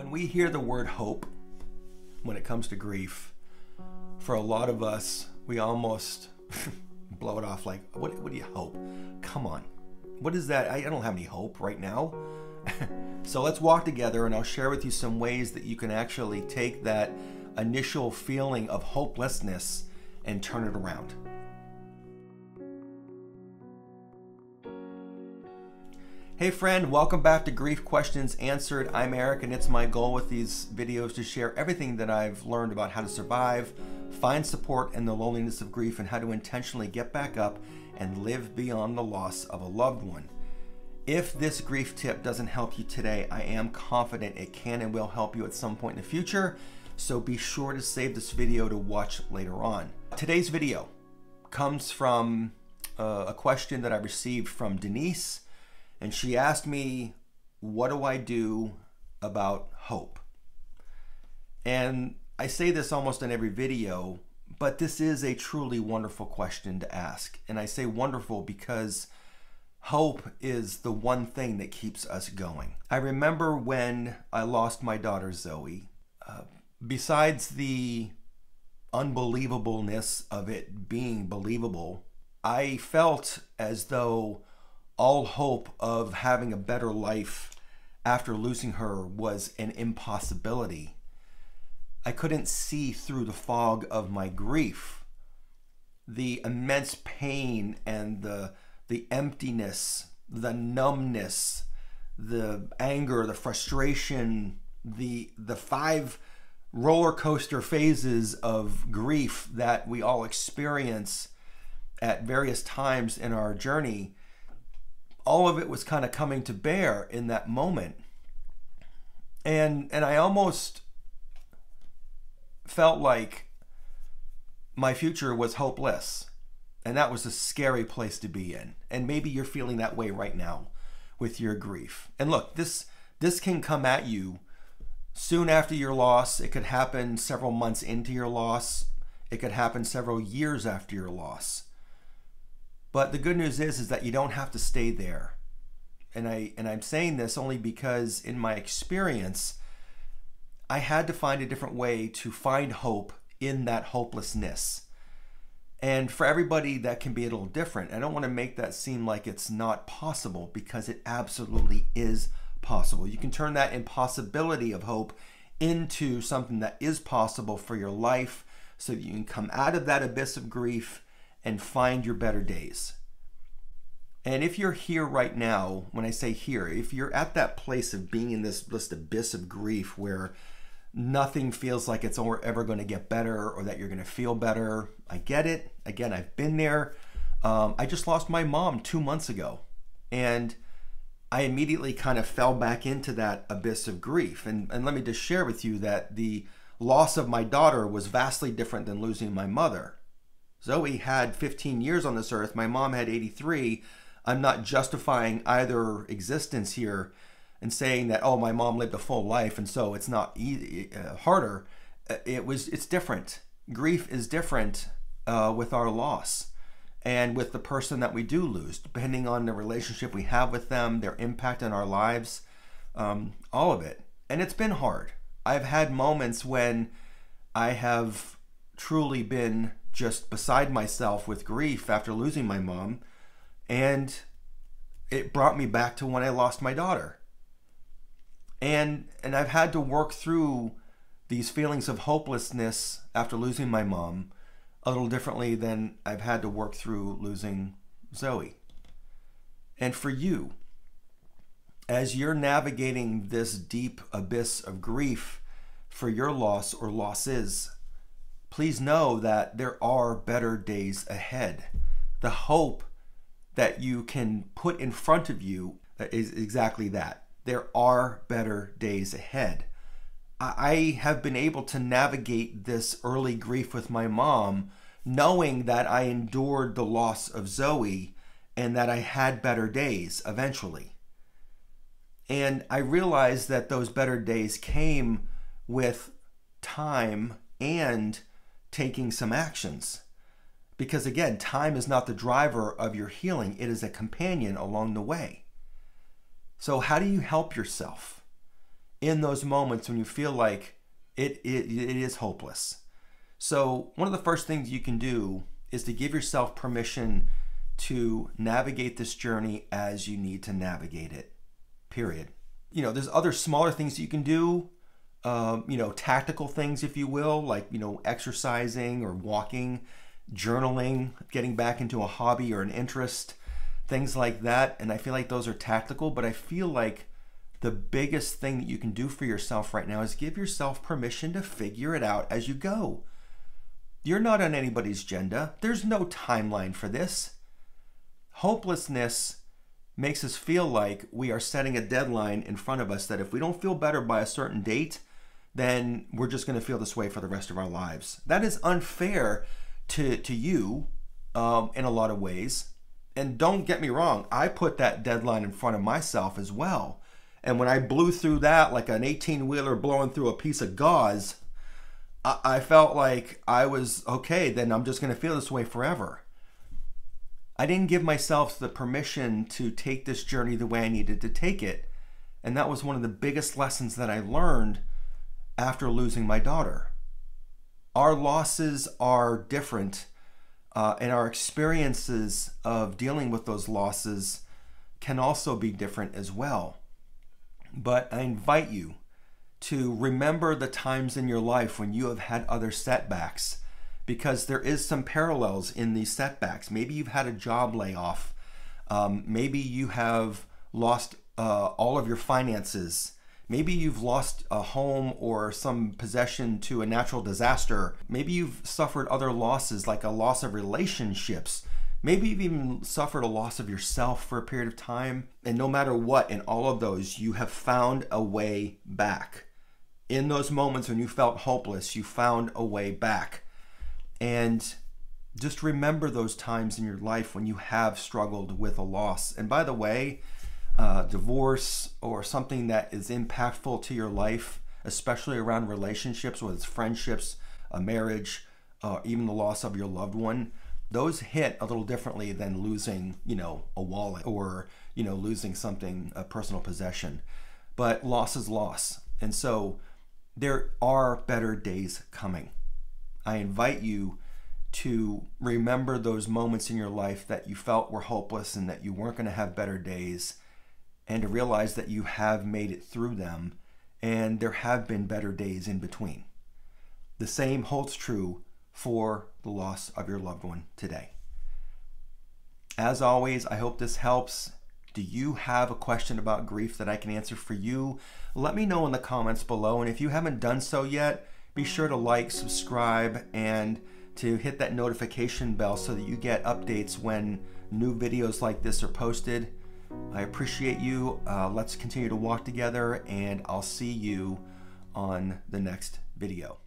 When we hear the word hope, when it comes to grief, for a lot of us, we almost blow it off like, what do you hope? Come on. What is that? I don't have any hope right now. So let's walk together and I'll share with you some ways that you can actually take that initial feeling of hopelessness and turn it around. Hey friend, welcome back to Grief Questions Answered. I'm Eric, and it's my goal with these videos to share everything that I've learned about how to survive, find support in the loneliness of grief, and how to intentionally get back up and live beyond the loss of a loved one. If this grief tip doesn't help you today, I am confident it can and will help you at some point in the future, so be sure to save this video to watch later on. Today's video comes from a question that I received from Denise. And she asked me, what do I do about hope? And I say this almost in every video, but this is a truly wonderful question to ask. And I say wonderful because hope is the one thing that keeps us going. I remember when I lost my daughter, Zoe, besides the unbelievableness of it being believable, I felt as though all hope of having a better life after losing her was an impossibility. I couldn't see through the fog of my grief. The immense pain and the emptiness, the numbness, the anger, the frustration, the 5 roller coaster phases of grief that we all experience at various times in our journey. All of it was kind of coming to bear in that moment. And I almost felt like my future was hopeless. And that was a scary place to be in. And maybe you're feeling that way right now with your grief. And look, this can come at you soon after your loss. It could happen several months into your loss. It could happen several years after your loss. But the good news is that you don't have to stay there. And I'm saying this only because in my experience, I had to find a different way to find hope in that hopelessness. And for everybody, that can be a little different. I don't want to make that seem like it's not possible, because it absolutely is possible. You can turn that impossibility of hope into something that is possible for your life, so that you can come out of that abyss of grief and find your better days. And if you're here right now, when I say here, if you're at that place of being in this abyss of grief where nothing feels like it's ever going to get better or that you're going to feel better, I get it. Again, I've been there. I just lost my mom 2 months ago, and I immediately kind of fell back into that abyss of grief. And let me just share with you that the loss of my daughter was vastly different than losing my mother. Zoe had 15 years on this earth. My mom had 83. I'm not justifying either existence here and saying that, oh, my mom lived a full life and so it's not harder. It's different. Grief is different with our loss and with the person that we do lose, depending on the relationship we have with them, their impact on our lives, all of it. And it's been hard. I've had moments when I have truly been just beside myself with grief after losing my mom, and it brought me back to when I lost my daughter. And I've had to work through these feelings of hopelessness after losing my mom a little differently than I've had to work through losing Zoe. And for you, as you're navigating this deep abyss of grief for your loss or losses, please know that there are better days ahead. The hope that you can put in front of you is exactly that. There are better days ahead. I have been able to navigate this early grief with my mom, knowing that I endured the loss of Zoe and that I had better days eventually. And I realized that those better days came with time and taking some actions. Because again, time is not the driver of your healing. It is a companion along the way. So how do you help yourself? in those moments when you feel like it is hopeless. So one of the first things you can do is to give yourself permission to navigate this journey as you need to navigate it, period. You know, there's other smaller things you can do, tactical things, if you will, like, exercising or walking, journaling, getting back into a hobby or an interest, things like that. And I feel like those are tactical, but I feel like the biggest thing that you can do for yourself right now is give yourself permission to figure it out as you go. You're not on anybody's agenda. There's no timeline for this. Hopelessness makes us feel like we are setting a deadline in front of us that if we don't feel better by a certain date, then we're just going to feel this way for the rest of our lives. That is unfair to you in a lot of ways. And don't get me wrong, I put that deadline in front of myself as well. And when I blew through that like an 18-wheeler blowing through a piece of gauze, I felt like I was, okay, then I'm just going to feel this way forever. I didn't give myself the permission to take this journey the way I needed to take it. And that was one of the biggest lessons that I learned after losing my daughter. Our losses are different, and our experiences of dealing with those losses can also be different as well. But I invite you to remember the times in your life when you have had other setbacks, because there is some parallels in these setbacks. Maybe you've had a job layoff. Maybe you have lost all of your finances. Maybe you've lost a home or some possession to a natural disaster. Maybe you've suffered other losses, like a loss of relationships. Maybe you've even suffered a loss of yourself for a period of time. And no matter what, in all of those, you have found a way back. In those moments when you felt hopeless, you found a way back. And just remember those times in your life when you have struggled with a loss. And by the way, divorce or something that is impactful to your life, especially around relationships, whether it's friendships, a marriage, even the loss of your loved one, those hit a little differently than losing, a wallet or, losing something, a personal possession. But loss is loss. And so there are better days coming. I invite you to remember those moments in your life that you felt were hopeless and that you weren't going to have better days, and to realize that you have made it through them and there have been better days in between. The same holds true for the loss of your loved one today. As always, I hope this helps. Do you have a question about grief that I can answer for you? Let me know in the comments below. And if you haven't done so yet, be sure to like, subscribe, and to hit that notification bell so that you get updates when new videos like this are posted. I appreciate you. Let's continue to walk together, and I'll see you on the next video.